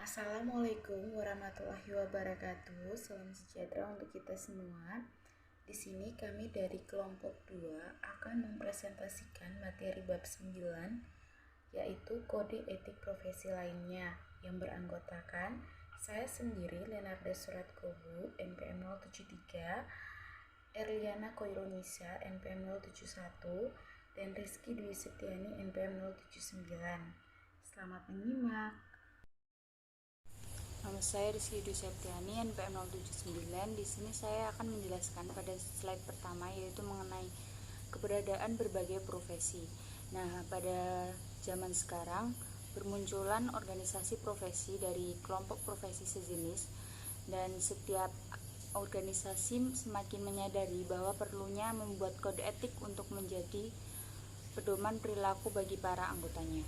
Assalamualaikum warahmatullahi wabarakatuh. Salam sejahtera untuk kita semua. Di sini kami dari kelompok 2 akan mempresentasikan materi bab 9 yaitu kode etik profesi lainnya yang beranggotakan saya sendiri Lenarda Suratkobu NPM 073, Erliana Koirunisa NPM 071 dan Rizky Dwi Setiani NPM 079. Selamat menyimak. Nama saya Rizky Dwi Septiani, NPM 079. Di sini saya akan menjelaskan pada slide pertama yaitu mengenai keberadaan berbagai profesi. Nah, pada zaman sekarang bermunculan organisasi profesi dari kelompok profesi sejenis dan setiap organisasi semakin menyadari bahwa perlunya membuat kode etik untuk menjadi pedoman perilaku bagi para anggotanya.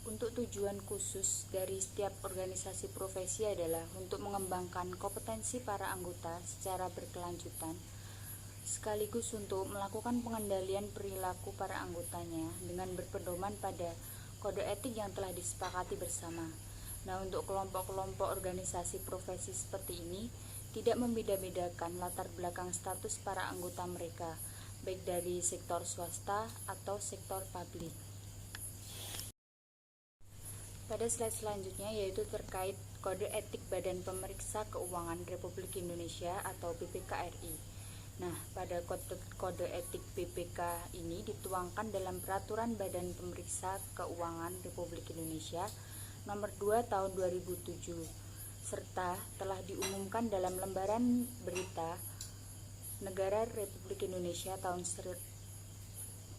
Untuk tujuan khusus dari setiap organisasi profesi adalah untuk mengembangkan kompetensi para anggota secara berkelanjutan, sekaligus untuk melakukan pengendalian perilaku para anggotanya dengan berpedoman pada kode etik yang telah disepakati bersama. Nah, untuk kelompok-kelompok organisasi profesi seperti ini tidak membeda-bedakan latar belakang status para anggota mereka, baik dari sektor swasta atau sektor publik. Pada slide selanjutnya yaitu terkait kode etik Badan Pemeriksa Keuangan Republik Indonesia atau BPK-RI. Nah, pada kode etik BPK ini dituangkan dalam Peraturan Badan Pemeriksa Keuangan Republik Indonesia Nomor 2 Tahun 2007 serta telah diumumkan dalam lembaran berita Negara Republik Indonesia tahun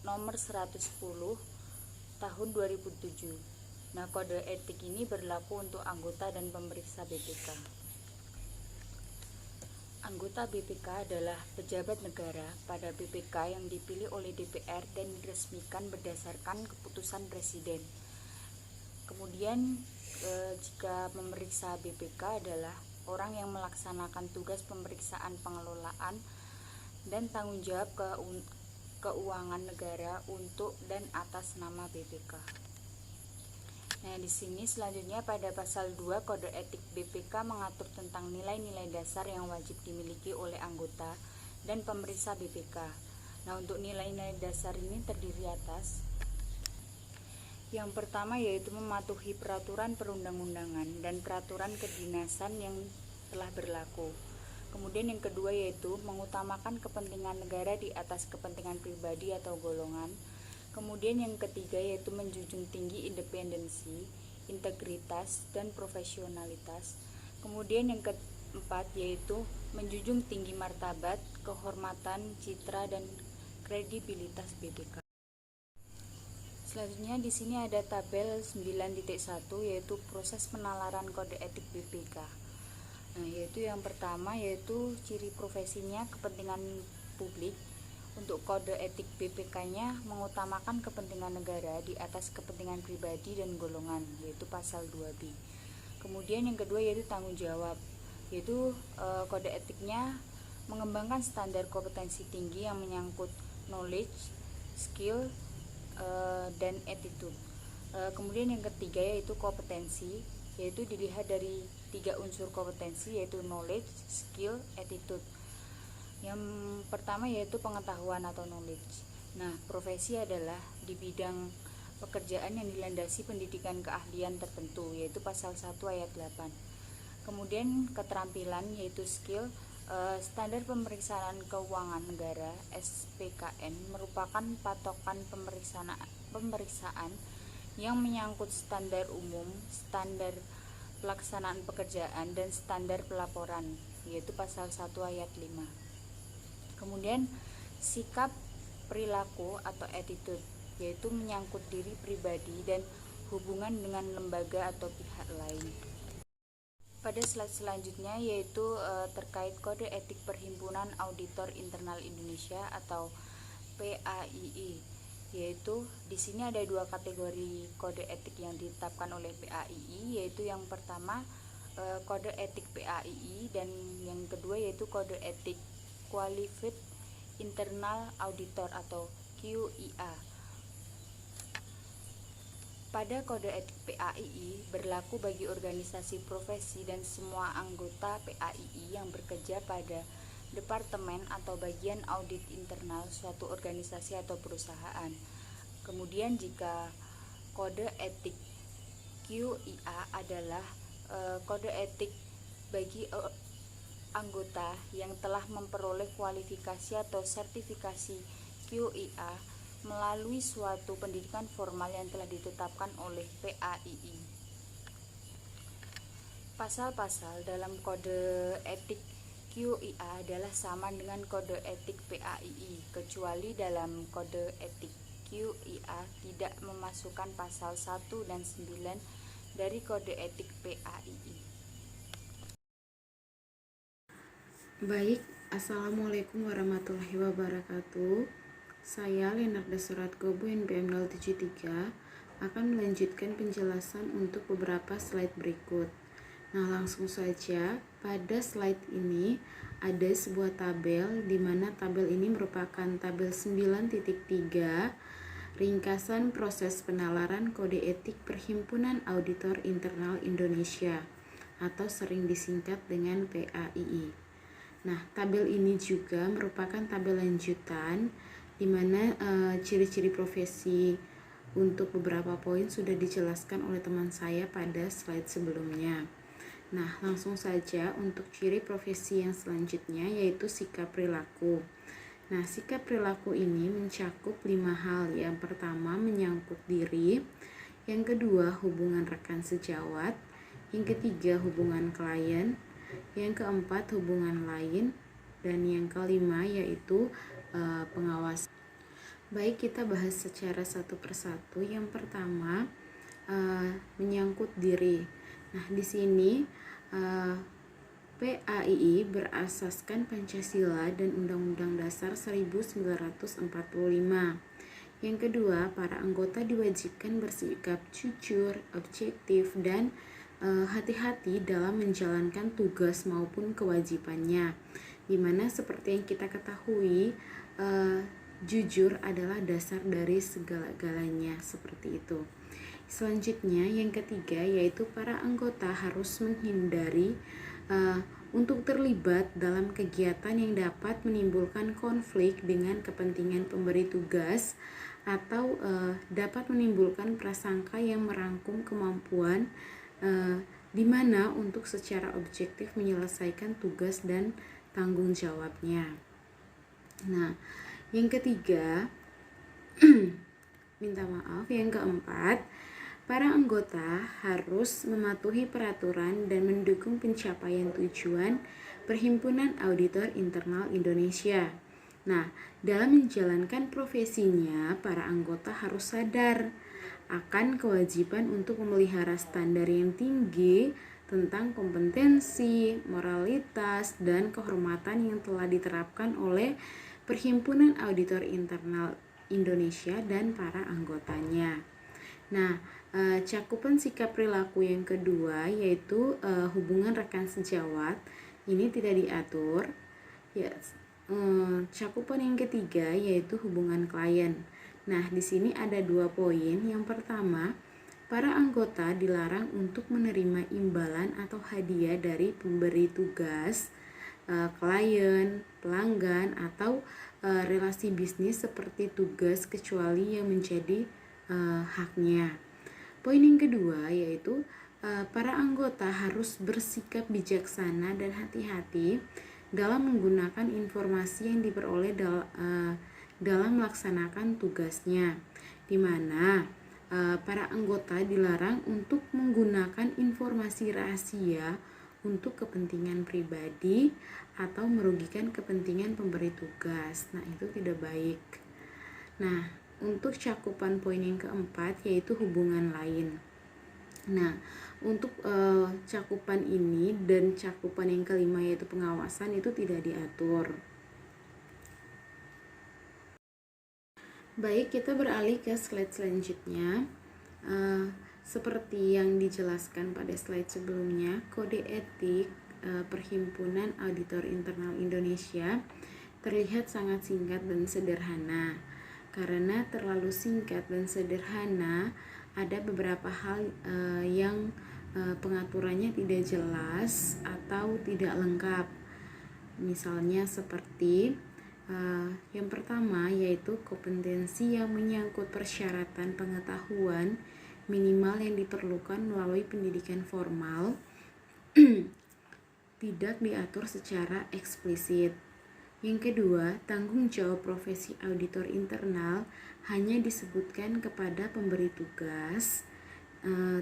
nomor 110 tahun 2007. Nah, kode etik ini berlaku untuk anggota dan pemeriksa BPK. Anggota BPK adalah pejabat negara pada BPK yang dipilih oleh DPR dan diresmikan berdasarkan keputusan Presiden. Kemudian, jika pemeriksa BPK adalah orang yang melaksanakan tugas pemeriksaan pengelolaan dan tanggung jawab keuangan negara untuk dan atas nama BPK. Nah, di sini selanjutnya pada pasal 2 Kode Etik BPK mengatur tentang nilai-nilai dasar yang wajib dimiliki oleh anggota dan pemeriksa BPK. Nah, untuk nilai-nilai dasar ini terdiri atas yang pertama yaitu mematuhi peraturan perundang-undangan dan peraturan kedinasan yang telah berlaku. Kemudian yang kedua yaitu mengutamakan kepentingan negara di atas kepentingan pribadi atau golongan. Kemudian yang ketiga yaitu menjunjung tinggi independensi, integritas, dan profesionalitas. Kemudian yang keempat yaitu menjunjung tinggi martabat, kehormatan, citra, dan kredibilitas BPK. Selanjutnya di sini ada tabel 9.1 yaitu proses penalaran kode etik BPK. Nah, yaitu yang pertama yaitu ciri profesinya kepentingan publik. Untuk kode etik BPK-nya mengutamakan kepentingan negara di atas kepentingan pribadi dan golongan, yaitu pasal 2B. Kemudian yang kedua yaitu tanggung jawab, yaitu kode etiknya mengembangkan standar kompetensi tinggi yang menyangkut knowledge, skill, dan attitude. Kemudian yang ketiga yaitu kompetensi, yaitu dilihat dari 3 unsur kompetensi yaitu knowledge, skill, attitude. Yang pertama yaitu pengetahuan atau knowledge. Nah, profesi adalah di bidang pekerjaan yang dilandasi pendidikan keahlian tertentu, yaitu pasal 1 ayat 8. Kemudian keterampilan yaitu skill. Standar pemeriksaan keuangan negara (SPKN) merupakan patokan pemeriksaan yang menyangkut standar umum, standar pelaksanaan pekerjaan, dan standar pelaporan, yaitu pasal 1 ayat 5. Kemudian sikap, perilaku atau attitude, yaitu menyangkut diri pribadi dan hubungan dengan lembaga atau pihak lain. Pada slide selanjutnya yaitu terkait kode etik Perhimpunan Auditor Internal Indonesia atau PAII, yaitu di sini ada 2 kategori kode etik yang ditetapkan oleh PAII, yaitu yang pertama kode etik PAII dan yang kedua yaitu kode etik Qualified Internal Auditor atau QIA. Pada kode etik PAII berlaku bagi organisasi profesi dan semua anggota PAII yang bekerja pada departemen atau bagian audit internal suatu organisasi atau perusahaan. Kemudian jika kode etik QIA adalah kode etik bagi anggota yang telah memperoleh kualifikasi atau sertifikasi QIA melalui suatu pendidikan formal yang telah ditetapkan oleh PAII. Pasal-pasal dalam kode etik QIA adalah sama dengan kode etik PAII, kecuali dalam kode etik QIA tidak memasukkan pasal 1 dan 9 dari kode etik PAII. Baik, Assalamualaikum warahmatullahi wabarakatuh. Saya Lenarda Suratkobo NPM 073 akan melanjutkan penjelasan untuk beberapa slide berikut. Nah, langsung saja pada slide ini ada sebuah tabel di mana tabel ini merupakan tabel 9.3 ringkasan proses penalaran kode etik Perhimpunan Auditor Internal Indonesia atau sering disingkat dengan PAII. Nah, tabel ini juga merupakan tabel lanjutan di mana ciri-ciri profesi untuk beberapa poin sudah dijelaskan oleh teman saya pada slide sebelumnya. Nah, langsung saja untuk ciri profesi yang selanjutnya yaitu sikap perilaku. Nah, sikap perilaku ini mencakup 5 hal. Yang pertama, menyangkut diri. Yang kedua, hubungan rekan sejawat. Yang ketiga, hubungan klien. Yang keempat, hubungan lain. Dan yang kelima yaitu pengawas. Baik, kita bahas secara satu persatu. Yang pertama, menyangkut diri. Nah, di sini PAII berasaskan Pancasila dan Undang-Undang Dasar 1945. Yang kedua, para anggota diwajibkan bersikap jujur, objektif, dan hati-hati dalam menjalankan tugas maupun kewajibannya. Dimana seperti yang kita ketahui, jujur adalah dasar dari segala-galanya, seperti itu. Selanjutnya, yang ketiga yaitu para anggota harus menghindari untuk terlibat dalam kegiatan yang dapat menimbulkan konflik dengan kepentingan pemberi tugas atau dapat menimbulkan prasangka yang merangkum kemampuan di mana untuk secara objektif menyelesaikan tugas dan tanggung jawabnya. Nah, yang ketiga, yang keempat, para anggota harus mematuhi peraturan dan mendukung pencapaian tujuan Perhimpunan Auditor Internal Indonesia. Nah, dalam menjalankan profesinya, para anggota harus sadar akan kewajiban untuk memelihara standar yang tinggi tentang kompetensi, moralitas, dan kehormatan yang telah diterapkan oleh Perhimpunan Auditor Internal Indonesia dan para anggotanya. Nah, cakupan sikap perilaku yang kedua yaitu hubungan rekan sejawat ini tidak diatur. Ya, cakupan yang ketiga yaitu hubungan klien. Nah, di sini ada 2 poin. Yang pertama, para anggota dilarang untuk menerima imbalan atau hadiah dari pemberi tugas, klien, pelanggan, atau relasi bisnis seperti tugas kecuali yang menjadi haknya. Poin yang kedua yaitu para anggota harus bersikap bijaksana dan hati-hati dalam menggunakan informasi yang diperoleh dalam melaksanakan tugasnya, di mana para anggota dilarang untuk menggunakan informasi rahasia untuk kepentingan pribadi atau merugikan kepentingan pemberi tugas. Nah, itu tidak baik. Nah, untuk cakupan poin yang keempat yaitu hubungan lain. Nah, untuk cakupan ini dan cakupan yang kelima yaitu pengawasan itu tidak diatur. Baik, kita beralih ke slide selanjutnya. Seperti yang dijelaskan pada slide sebelumnya, kode etik Perhimpunan Auditor Internal Indonesia terlihat sangat singkat dan sederhana. Karena terlalu singkat dan sederhana, ada beberapa hal yang pengaturannya tidak jelas atau tidak lengkap. Misalnya seperti yang pertama yaitu kompetensi yang menyangkut persyaratan pengetahuan minimal yang diperlukan melalui pendidikan formal tidak diatur secara eksplisit. Yang kedua, tanggung jawab profesi auditor internal hanya disebutkan kepada pemberi tugas,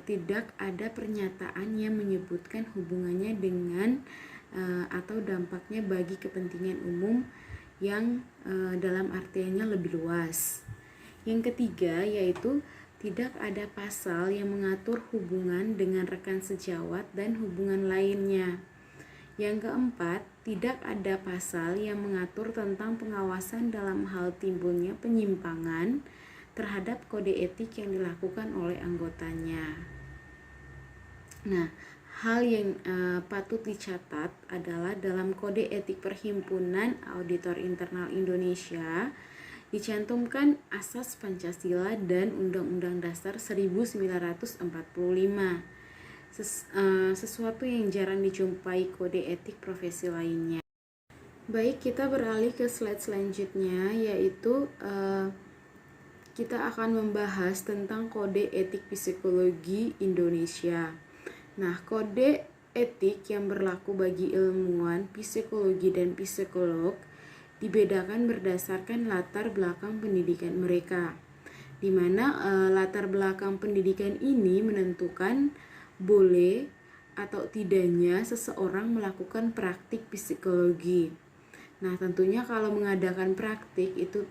tidak ada pernyataan yang menyebutkan hubungannya dengan atau dampaknya bagi kepentingan umum yang dalam artiannya lebih luas. Yang ketiga yaitu tidak ada pasal yang mengatur hubungan dengan rekan sejawat dan hubungan lainnya. Yang keempat, tidak ada pasal yang mengatur tentang pengawasan dalam hal timbulnya penyimpangan terhadap kode etik yang dilakukan oleh anggotanya. Nah, hal yang patut dicatat adalah dalam Kode Etik Perhimpunan Auditor Internal Indonesia dicantumkan asas Pancasila dan Undang-Undang Dasar 1945. Sesuatu yang jarang dijumpai kode etik profesi lainnya. Baik, kita beralih ke slide selanjutnya, yaitu kita akan membahas tentang Kode Etik Psikologi Indonesia. Nah, kode etik yang berlaku bagi ilmuwan psikologi dan psikolog dibedakan berdasarkan latar belakang pendidikan mereka, di mana latar belakang pendidikan ini menentukan boleh atau tidaknya seseorang melakukan praktik psikologi. Nah, tentunya kalau mengadakan praktik itu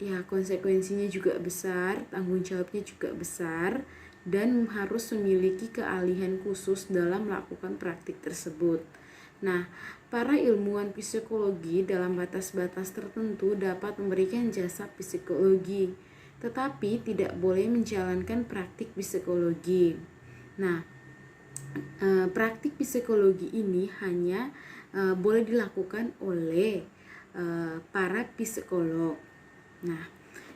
ya konsekuensinya juga besar, tanggung jawabnya juga besar, dan harus memiliki keahlian khusus dalam melakukan praktik tersebut. Nah, para ilmuwan psikologi dalam batas-batas tertentu dapat memberikan jasa psikologi, tetapi tidak boleh menjalankan praktik psikologi. Nah, praktik psikologi ini hanya boleh dilakukan oleh para psikolog. Nah,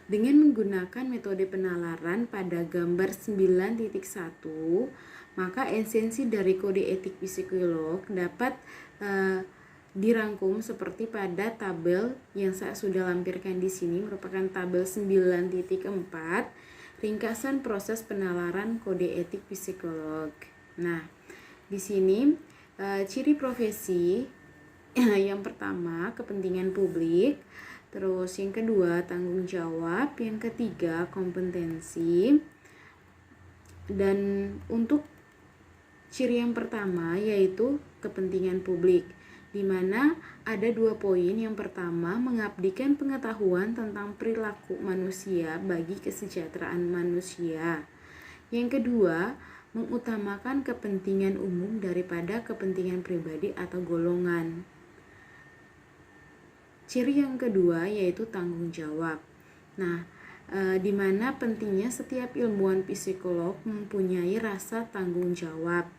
dengan menggunakan metode penalaran pada gambar 9.1, maka esensi dari kode etik psikolog dapat dirangkum seperti pada tabel yang saya sudah lampirkan di sini, merupakan tabel 9.4, ringkasan proses penalaran kode etik psikolog. Nah, di sini ciri profesi yang pertama kepentingan publik, terus yang kedua tanggung jawab, yang ketiga kompetensi, dan untuk ciri yang pertama yaitu kepentingan publik, di mana ada 2 poin. Yang pertama, mengabdikan pengetahuan tentang perilaku manusia bagi kesejahteraan manusia. Yang kedua, mengutamakan kepentingan umum daripada kepentingan pribadi atau golongan. Ciri yang kedua yaitu tanggung jawab. Nah, di mana pentingnya setiap ilmuwan psikolog mempunyai rasa tanggung jawab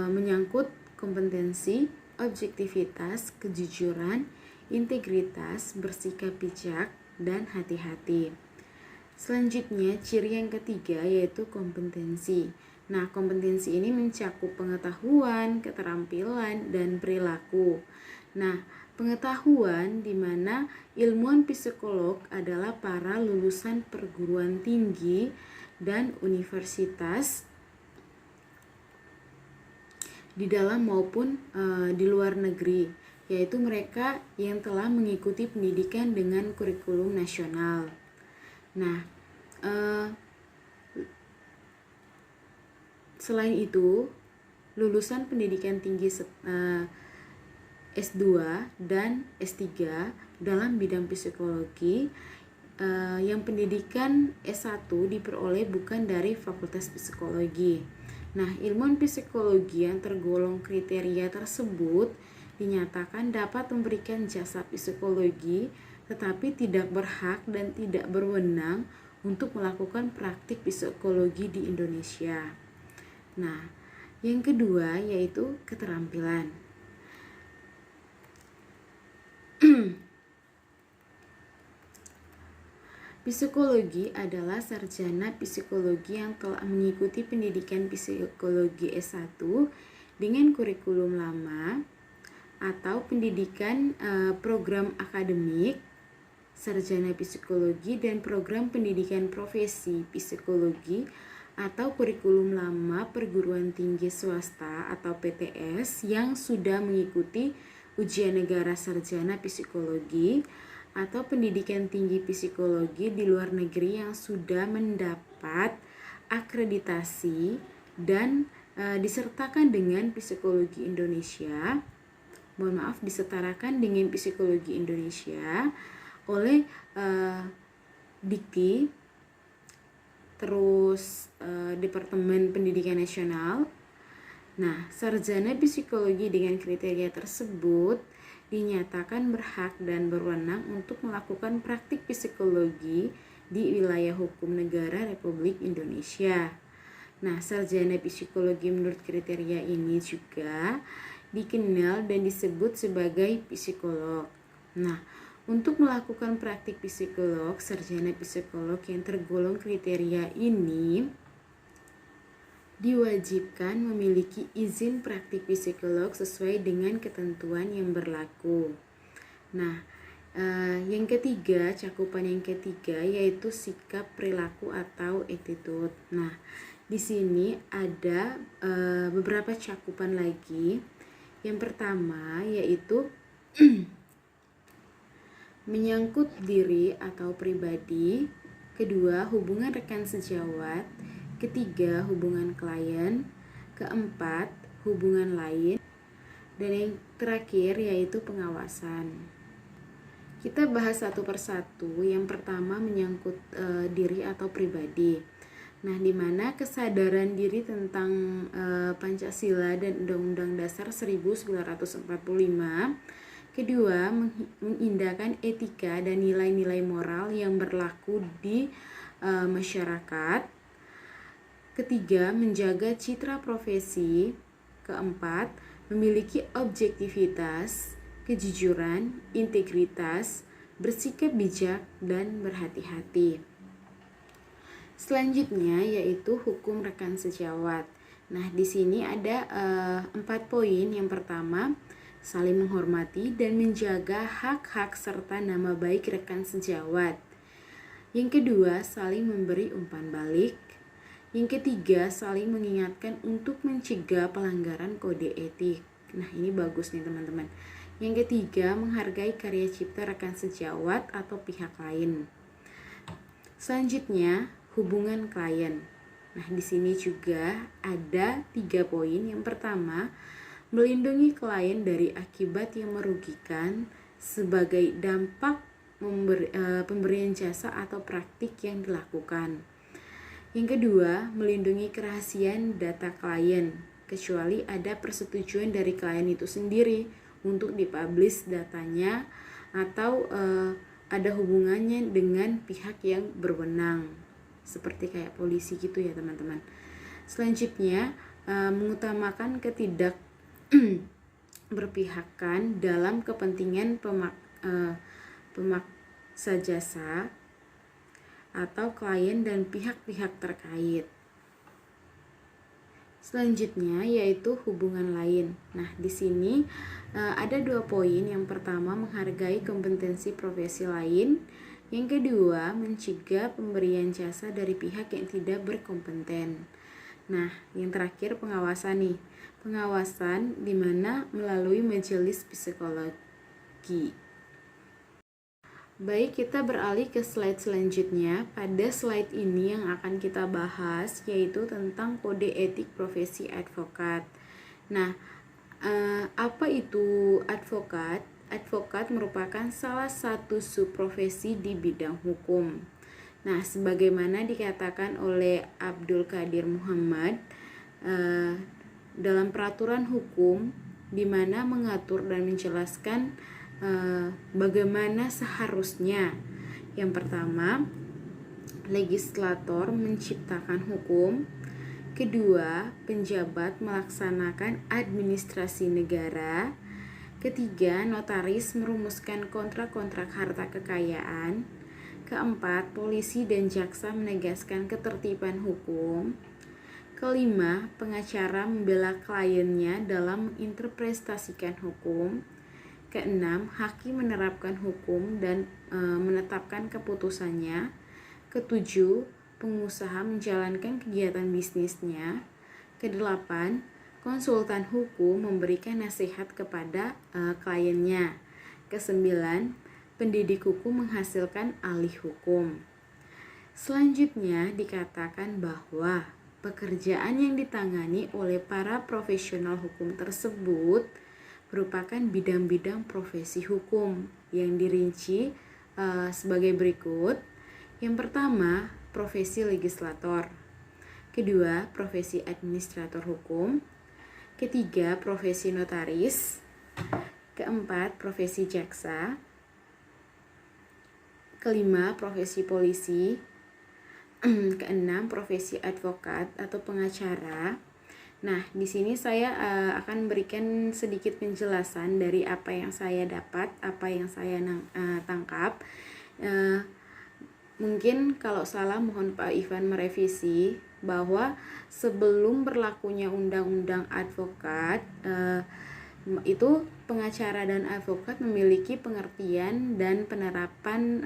menyangkut kompetensi, objektivitas, kejujuran, integritas, bersikap bijak, dan hati-hati. Selanjutnya, ciri yang ketiga yaitu kompetensi. Nah, kompetensi ini mencakup pengetahuan, keterampilan, dan perilaku. Nah, pengetahuan di mana ilmuwan psikolog adalah para lulusan perguruan tinggi dan universitas di dalam maupun di luar negeri, yaitu mereka yang telah mengikuti pendidikan dengan kurikulum nasional. Nah, selain itu, lulusan pendidikan tinggi S2 dan S3 dalam bidang psikologi yang pendidikan S1 diperoleh bukan dari Fakultas Psikologi. Nah, ilmuwan psikologi yang tergolong kriteria tersebut dinyatakan dapat memberikan jasa psikologi, tetapi tidak berhak dan tidak berwenang untuk melakukan praktik psikologi di Indonesia. Nah, yang kedua yaitu keterampilan. Psikologi adalah sarjana psikologi yang telah mengikuti pendidikan psikologi S1 dengan kurikulum lama atau pendidikan program akademik sarjana psikologi dan program pendidikan profesi psikologi atau kurikulum lama perguruan tinggi swasta atau PTS yang sudah mengikuti ujian negara sarjana psikologi atau pendidikan tinggi psikologi di luar negeri yang sudah mendapat akreditasi dan disertakan dengan psikologi Indonesia. Disetarakan dengan psikologi Indonesia oleh Dikti, terus Departemen Pendidikan Nasional. Nah, sarjana psikologi dengan kriteria tersebut dinyatakan berhak dan berwenang untuk melakukan praktik psikologi di wilayah hukum negara Republik Indonesia. Nah, sarjana psikologi menurut kriteria ini juga dikenal dan disebut sebagai psikolog. Nah, untuk melakukan praktik psikolog, sarjana psikolog yang tergolong kriteria ini diwajibkan memiliki izin praktik psikolog sesuai dengan ketentuan yang berlaku. Nah, yang ketiga, cakupan yang ketiga yaitu sikap, perilaku atau attitude. Nah, di sini ada beberapa cakupan lagi. Yang pertama yaitu menyangkut diri atau pribadi. Kedua, hubungan rekan sejawat. Ketiga, hubungan klien. Keempat, hubungan lain. Dan yang terakhir yaitu pengawasan. Kita bahas satu persatu. Yang pertama menyangkut diri atau pribadi. Nah, di mana kesadaran diri tentang Pancasila dan Undang-Undang Dasar 1945. Kedua, mengindahkan etika dan nilai-nilai moral yang berlaku di masyarakat. Ketiga, menjaga citra profesi. Keempat, memiliki objektivitas, kejujuran, integritas, bersikap bijak, dan berhati-hati. Selanjutnya yaitu hukum rekan sejawat. Nah, di sini ada 4 poin. Yang pertama, saling menghormati dan menjaga hak-hak serta nama baik rekan sejawat. Yang kedua, saling memberi umpan balik. Yang ketiga, saling mengingatkan untuk mencegah pelanggaran kode etik. Nah, ini bagus nih teman-teman. Yang ketiga, menghargai karya cipta rekan sejawat atau pihak lain. Selanjutnya, hubungan klien. Nah, di sini juga ada 3 poin. Yang pertama, melindungi klien dari akibat yang merugikan sebagai dampak pemberian jasa atau praktik yang dilakukan. Yang kedua, melindungi kerahasiaan data klien, kecuali ada persetujuan dari klien itu sendiri untuk dipublish datanya atau ada hubungannya dengan pihak yang berwenang, seperti kayak polisi gitu ya teman-teman. Selanjutnya, mengutamakan ketidak berpihakan dalam kepentingan pemaksa jasa atau klien dan pihak-pihak terkait. Selanjutnya yaitu hubungan lain. Nah, di sini ada 2 poin. Yang pertama, menghargai kompetensi profesi lain. Yang kedua, mencegah pemberian jasa dari pihak yang tidak berkompeten. Nah, yang terakhir pengawasan nih. Pengawasan di mana melalui majelis psikologi. Baik, kita beralih ke slide selanjutnya. Pada slide ini yang akan kita bahas yaitu tentang kode etik profesi advokat. Nah, apa itu advokat? Advokat merupakan salah satu subprofesi di bidang hukum. Nah, sebagaimana dikatakan oleh Abdul Qadir Muhammad dalam peraturan hukum di mana mengatur dan menjelaskan bagaimana seharusnya. Yang pertama, legislator menciptakan hukum. Kedua, penjabat melaksanakan administrasi negara. Ketiga, notaris merumuskan kontrak-kontrak harta kekayaan. Keempat, polisi dan jaksa menegaskan ketertiban hukum. Kelima, pengacara membela kliennya dalam menginterpretasikan hukum. Keenam, hakim menerapkan hukum dan menetapkan keputusannya. Ketujuh, pengusaha menjalankan kegiatan bisnisnya. Kedelapan, konsultan hukum memberikan nasihat kepada kliennya. Kesembilan, pendidik hukum menghasilkan ahli hukum. Selanjutnya dikatakan bahwa pekerjaan yang ditangani oleh para profesional hukum tersebut merupakan bidang-bidang profesi hukum yang dirinci sebagai berikut. Yang pertama, profesi legislator. Kedua, profesi administrator hukum. Ketiga, profesi notaris. Keempat, profesi jaksa. Kelima, profesi polisi. Keenam, profesi advokat atau pengacara. Nah, di sini saya akan berikan sedikit penjelasan dari apa yang saya dapat, apa yang saya tangkap. Mungkin kalau salah mohon Pak Ivan merevisi, bahwa sebelum berlakunya undang-undang advokat, itu pengacara dan advokat memiliki pengertian dan penerapan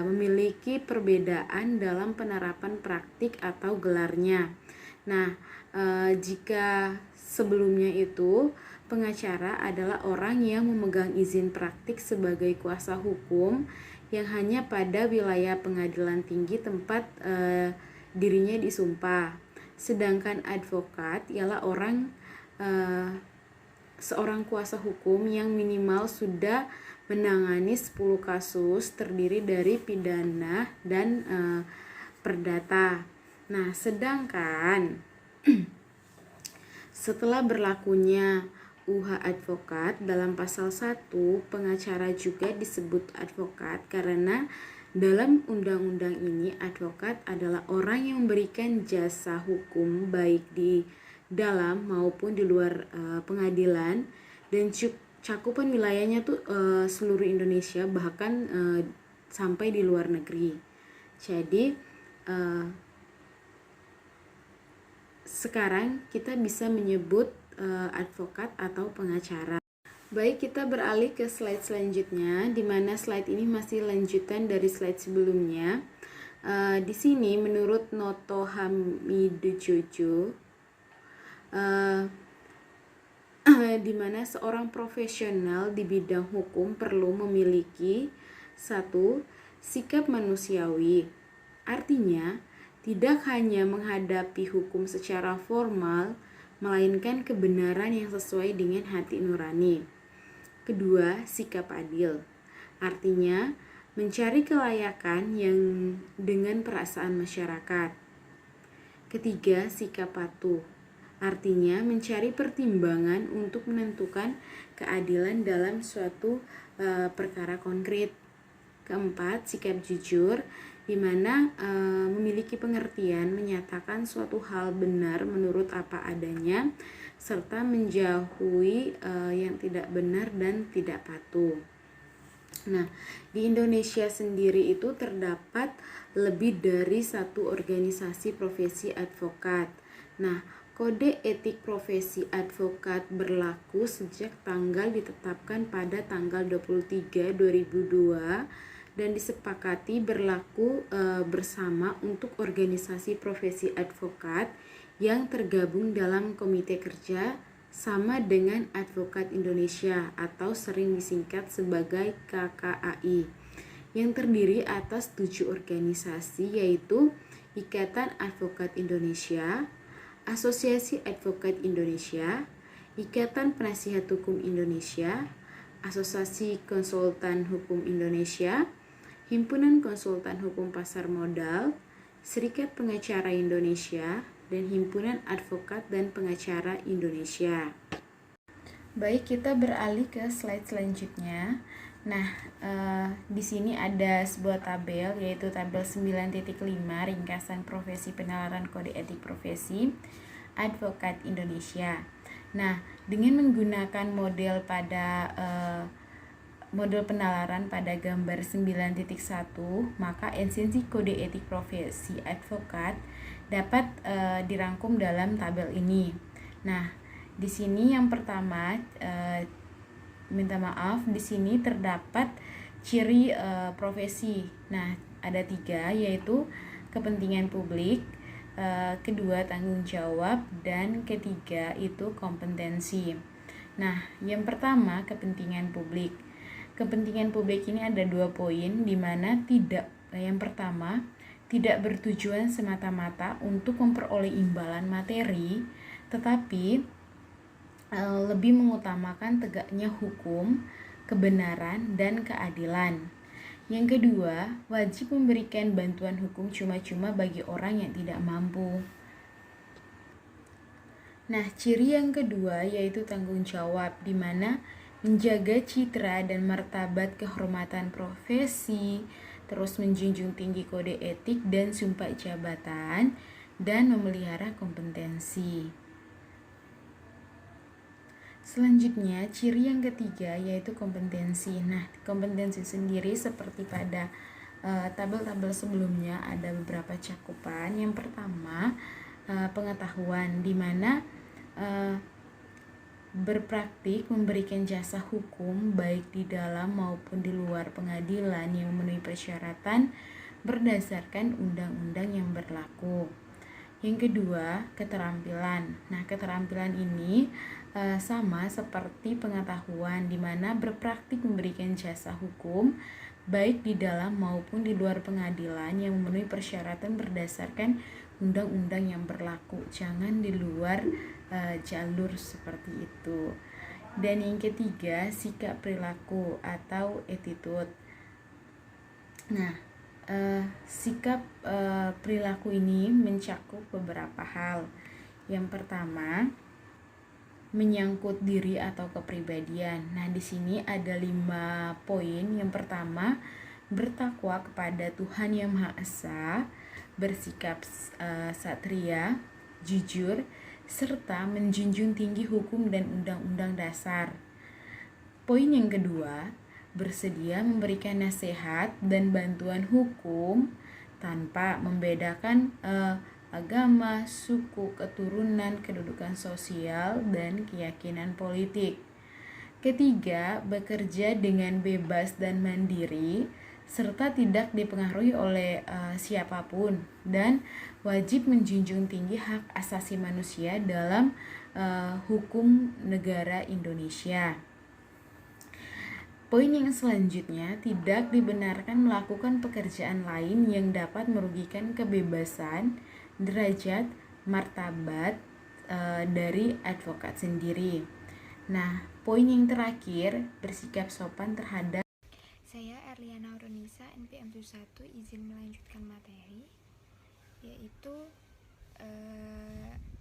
memiliki perbedaan dalam penerapan praktik atau gelarnya. Nah, jika sebelumnya itu pengacara adalah orang yang memegang izin praktik sebagai kuasa hukum yang hanya pada wilayah pengadilan tinggi tempat dirinya disumpah. Sedangkan advokat ialah seorang kuasa hukum yang minimal sudah menangani 10 kasus terdiri dari pidana dan perdata. Nah, sedangkan setelah berlakunya UH advokat dalam pasal 1, pengacara juga disebut advokat karena dalam undang-undang ini advokat adalah orang yang memberikan jasa hukum baik di dalam maupun di luar pengadilan, dan cakupan wilayahnya tuh seluruh Indonesia, bahkan sampai di luar negeri. Jadi sekarang kita bisa menyebut advokat atau pengacara. Baik, kita beralih ke slide selanjutnya, di mana slide ini masih lanjutan dari slide sebelumnya. Di sini menurut Noto Hamidojojo, di mana seorang profesional di bidang hukum perlu memiliki 1. Sikap manusiawi. Artinya, tidak hanya menghadapi hukum secara formal, melainkan kebenaran yang sesuai dengan hati nurani. Kedua, sikap adil. Artinya, mencari kelayakan yang dengan perasaan masyarakat. Ketiga, sikap patuh. Artinya, mencari pertimbangan untuk menentukan keadilan dalam suatu perkara konkret. Keempat, sikap jujur, di mana memiliki pengertian menyatakan suatu hal benar menurut apa adanya, serta menjauhi yang tidak benar dan tidak patuh. Nah, di Indonesia sendiri itu terdapat lebih dari satu organisasi profesi advokat. Nah, Kode Etik Profesi Advokat berlaku sejak tanggal ditetapkan pada tanggal 23/2002 dan disepakati berlaku bersama untuk organisasi profesi advokat yang tergabung dalam komite kerja sama dengan Advokat Indonesia atau sering disingkat sebagai KKAI, yang terdiri atas 7 organisasi, yaitu Ikatan Advokat Indonesia, Asosiasi Advokat Indonesia, Ikatan Penasihat Hukum Indonesia, Asosiasi Konsultan Hukum Indonesia, Himpunan Konsultan Hukum Pasar Modal, Serikat Pengacara Indonesia, dan Himpunan Advokat dan Pengacara Indonesia. Baik, kita beralih ke slide selanjutnya. Nah, di sini ada sebuah tabel, yaitu tabel 9.5 ringkasan profesi penalaran kode etik profesi Advokat Indonesia. Nah, dengan menggunakan model pada model penalaran pada gambar 9.1, maka esensi kode etik profesi advokat dapat dirangkum dalam tabel ini. Nah, di sini yang pertama minta maaf, di sini terdapat ciri profesi. Nah, ada 3, yaitu kepentingan publik, kedua tanggung jawab, dan ketiga itu kompetensi. Nah, yang pertama kepentingan publik. Kepentingan publik ini ada 2 poin, di mana yang pertama tidak bertujuan semata-mata untuk memperoleh imbalan materi, tetapi lebih mengutamakan tegaknya hukum, kebenaran, dan keadilan. Yang kedua, wajib memberikan bantuan hukum cuma-cuma bagi orang yang tidak mampu. Nah, ciri yang kedua yaitu tanggung jawab, di mana menjaga citra dan martabat kehormatan profesi, terus menjunjung tinggi kode etik dan sumpah jabatan, dan memelihara kompetensi. Selanjutnya, ciri yang ketiga yaitu kompetensi. Nah, kompetensi sendiri seperti pada tabel-tabel sebelumnya ada beberapa cakupan. Yang pertama, pengetahuan, di mana berpraktik memberikan jasa hukum baik di dalam maupun di luar pengadilan yang memenuhi persyaratan berdasarkan undang-undang yang berlaku. Yang kedua, keterampilan. Nah, keterampilan ini sama seperti pengetahuan, di mana berpraktik memberikan jasa hukum baik di dalam maupun di luar pengadilan yang memenuhi persyaratan berdasarkan undang-undang yang berlaku. Jangan di luar jalur seperti itu. Dan yang ketiga, sikap perilaku atau attitude. Nah, sikap perilaku ini mencakup beberapa hal. Yang pertama, menyangkut diri atau kepribadian. Nah, di sini ada 5 poin. Yang pertama, bertakwa kepada Tuhan Yang Maha Esa, bersikap satria, jujur, serta menjunjung tinggi hukum dan undang-undang dasar. Poin yang kedua, bersedia memberikan nasihat dan bantuan hukum tanpa membedakan agama, suku, keturunan, kedudukan sosial, dan keyakinan politik. Ketiga, bekerja dengan bebas dan mandiri, serta tidak dipengaruhi oleh siapapun, dan wajib menjunjung tinggi hak asasi manusia dalam hukum negara Indonesia. Poin yang selanjutnya, tidak dibenarkan melakukan pekerjaan lain yang dapat merugikan kebebasan, derajat, martabat dari advokat sendiri. Nah, poin yang terakhir, bersikap sopan terhadap. Saya Erliana Auronisa, NPM 71, izin melanjutkan materi, yaitu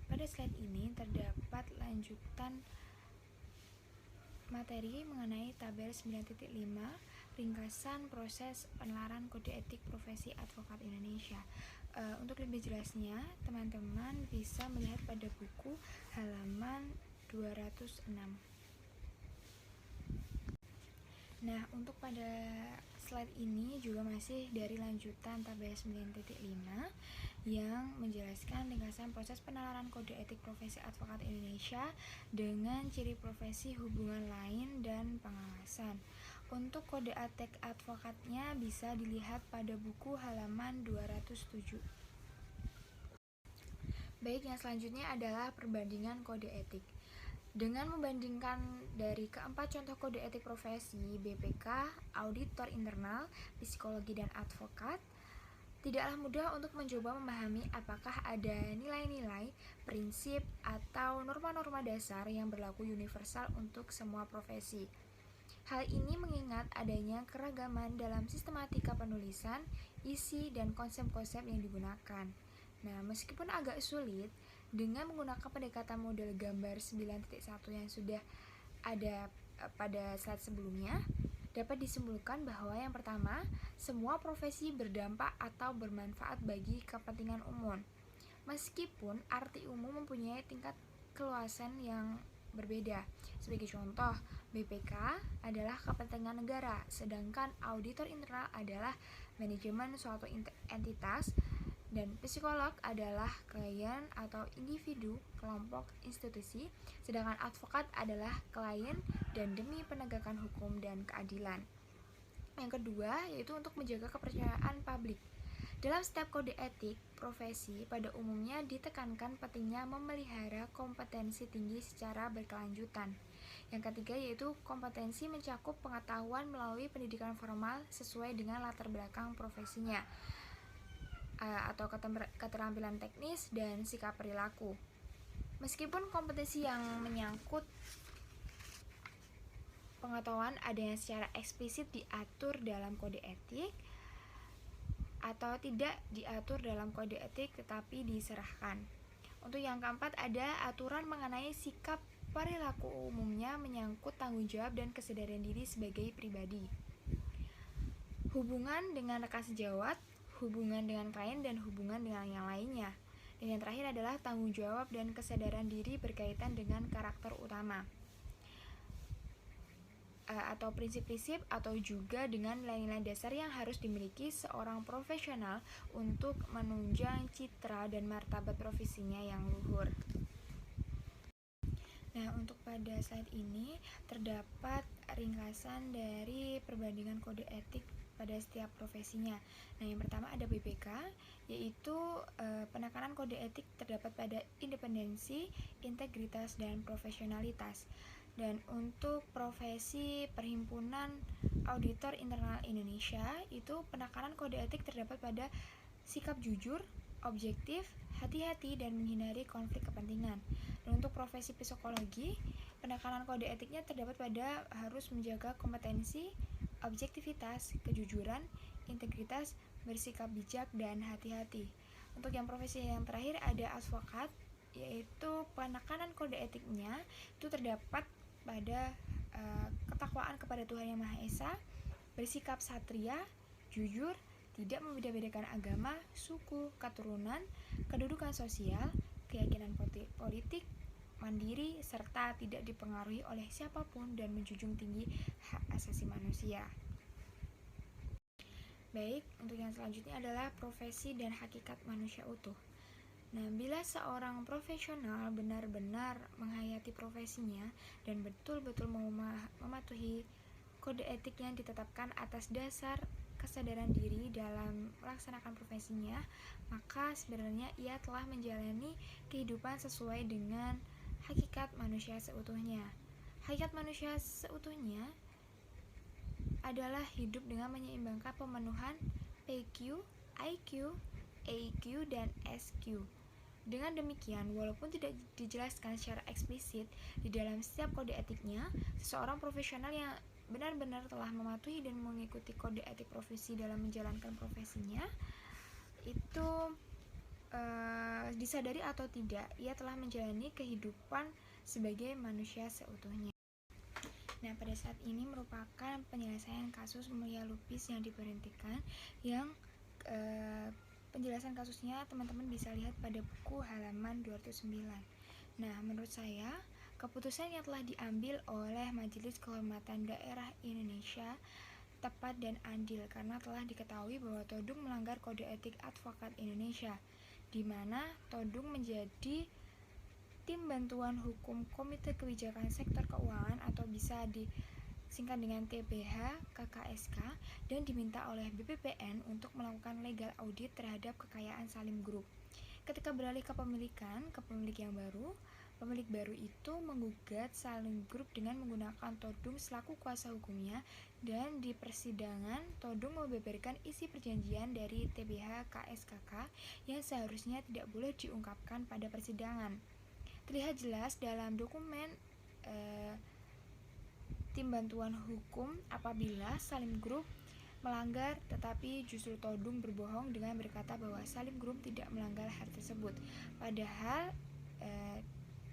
pada slide ini terdapat lanjutan materi mengenai tabel 9.5 ringkasan proses penalaran kode etik profesi advokat Indonesia. Untuk lebih jelasnya, teman-teman bisa melihat pada buku halaman 206. Nah, untuk pada slide ini juga masih dari lanjutan tabel 9.5 yang menjelaskan ringkasan proses penalaran kode etik profesi advokat Indonesia dengan ciri profesi, hubungan lain, dan pengawasan. Untuk kode etik advokatnya bisa dilihat pada buku halaman 207. Baik, yang selanjutnya adalah perbandingan kode etik. Dengan membandingkan dari keempat contoh kode etik profesi, BPK, auditor internal, psikologi, dan advokat, tidaklah mudah untuk mencoba memahami apakah ada nilai-nilai, prinsip, atau norma-norma dasar yang berlaku universal untuk semua profesi. Hal ini mengingat adanya keragaman dalam sistematika penulisan, isi, dan konsep-konsep yang digunakan. Nah, meskipun agak sulit, dengan menggunakan pendekatan model gambar 9.1 yang sudah ada pada slide sebelumnya, dapat disimpulkan bahwa yang pertama, semua profesi berdampak atau bermanfaat bagi kepentingan umum. Meskipun arti umum mempunyai tingkat keluasan yang berbeda. Sebagai contoh, BPK adalah kepentingan negara, sedangkan auditor internal adalah manajemen suatu entitas, dan psikolog adalah klien atau individu, kelompok, institusi, sedangkan advokat adalah klien dan demi penegakan hukum dan keadilan. Yang kedua, yaitu untuk menjaga kepercayaan publik. Dalam setiap kode etik profesi, pada umumnya ditekankan pentingnya memelihara kompetensi tinggi secara berkelanjutan. Yang ketiga, yaitu kompetensi mencakup pengetahuan melalui pendidikan formal sesuai dengan latar belakang profesinya, atau keterampilan teknis dan sikap perilaku. Meskipun kompetensi yang menyangkut pengetahuan adanya secara eksplisit diatur dalam kode etik atau tidak diatur dalam kode etik tetapi diserahkan. Untuk yang keempat, ada aturan mengenai sikap perilaku umumnya menyangkut tanggung jawab dan kesadaran diri sebagai pribadi, hubungan dengan rekan sejawat, hubungan dengan klien, dan hubungan dengan yang lainnya. Dan yang terakhir adalah tanggung jawab dan kesadaran diri berkaitan dengan karakter utama atau prinsip-prinsip atau juga dengan nilai-nilai dasar yang harus dimiliki seorang profesional untuk menunjang citra dan martabat profesinya yang luhur. Nah, untuk pada saat ini terdapat ringkasan dari perbandingan kode etik pada setiap profesinya. Nah, yang pertama ada BPK, yaitu penekanan kode etik terdapat pada independensi, integritas, dan profesionalitas. Dan untuk profesi Perhimpunan Auditor Internal Indonesia, itu penekanan kode etik terdapat pada sikap jujur, objektif, hati-hati, dan menghindari konflik kepentingan. Dan untuk profesi psikologi, penekanan kode etiknya terdapat pada harus menjaga kompetensi, objektivitas, kejujuran, integritas, bersikap bijak, dan hati-hati. Untuk yang profesi yang terakhir ada advokat, yaitu penekanan kode etiknya itu terdapat pada ketakwaan kepada Tuhan Yang Maha Esa, bersikap satria, jujur, tidak membeda-bedakan agama, suku, keturunan, kedudukan sosial, keyakinan politik, mandiri, serta tidak dipengaruhi oleh siapapun dan menjunjung tinggi hak asasi manusia. Baik, untuk yang selanjutnya adalah profesi dan hakikat manusia utuh. Nah, bila seorang profesional benar-benar menghayati profesinya dan betul-betul mematuhi kode etik yang ditetapkan atas dasar kesadaran diri dalam melaksanakan profesinya, maka sebenarnya ia telah menjalani kehidupan sesuai dengan hakikat manusia seutuhnya. Hakikat manusia seutuhnya adalah hidup dengan menyeimbangkan pemenuhan PQ, IQ, EQ, dan SQ. Dengan demikian, walaupun tidak dijelaskan secara eksplisit di dalam setiap kode etiknya, seseorang profesional yang benar-benar telah mematuhi dan mengikuti kode etik profesi dalam menjalankan profesinya, itu disadari atau tidak, ia telah menjalani kehidupan sebagai manusia seutuhnya. Nah, pada saat ini merupakan penyelesaian kasus Mulia Lubis yang diberhentikan, yang penjelasan kasusnya teman-teman bisa lihat pada buku halaman 209. Nah, menurut saya, keputusan yang telah diambil oleh Majelis Kehormatan Daerah Indonesia tepat dan adil karena telah diketahui bahwa Todung melanggar Kode Etik Advokat Indonesia, di mana Todung menjadi tim bantuan hukum Komite Kebijakan Sektor Keuangan atau bisa disingkat dengan TBH KKSK, dan diminta oleh BPPN untuk melakukan legal audit terhadap kekayaan Salim Group. Ketika beralih ke pemilikan ke pemilik yang baru, pemilik baru itu menggugat Salim Group dengan menggunakan Todung selaku kuasa hukumnya, dan di persidangan Todung membeberkan isi perjanjian dari TBH KSKK yang seharusnya tidak boleh diungkapkan pada persidangan. Terlihat jelas dalam dokumen tim bantuan hukum apabila Salim Group melanggar, tetapi justru Todung berbohong dengan berkata bahwa Salim Group tidak melanggar hal tersebut. Padahal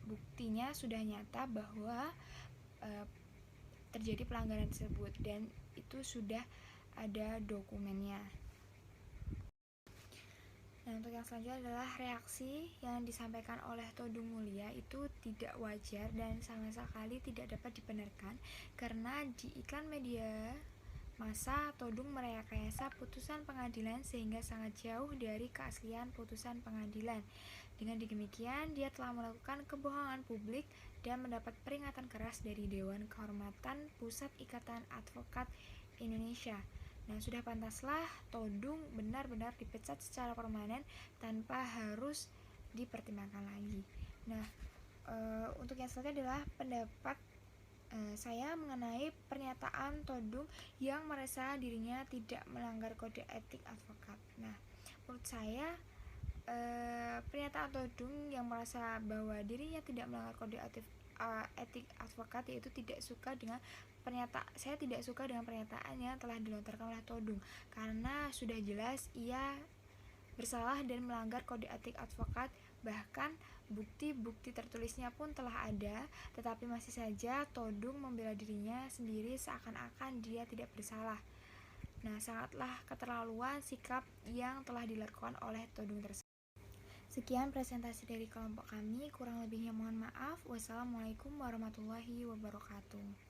buktinya sudah nyata bahwa terjadi pelanggaran tersebut dan itu sudah ada dokumennya. Nah, untuk yang selanjutnya adalah reaksi yang disampaikan oleh Todung Mulia itu tidak wajar dan sama sekali tidak dapat dibenarkan karena di iklan media massa Todung merekayasa putusan pengadilan sehingga sangat jauh dari keaslian putusan pengadilan. Dengan demikian, dia telah melakukan kebohongan publik dan mendapat peringatan keras dari Dewan Kehormatan Pusat Ikatan Advokat Indonesia. Nah, sudah pantaslah Todung benar-benar dipecat secara permanen tanpa harus dipertimbangkan lagi. Nah, untuk yang selanjutnya adalah pendapat saya mengenai pernyataan Todung yang merasa dirinya tidak melanggar kode etik advokat. Nah, menurut saya pernyataan Todung yang merasa bahwa dirinya tidak melanggar kode etik advokat yaitu saya tidak suka dengan pernyataan yang telah dilontarkan oleh Todung karena sudah jelas ia bersalah dan melanggar kode etik advokat, bahkan bukti-bukti tertulisnya pun telah ada, tetapi masih saja Todung membela dirinya sendiri seakan-akan dia tidak bersalah. Nah, sangatlah keterlaluan sikap yang telah dilakukan oleh Todung tersebut. Sekian presentasi dari kelompok kami, kurang lebihnya mohon maaf. Wassalamualaikum warahmatullahi wabarakatuh.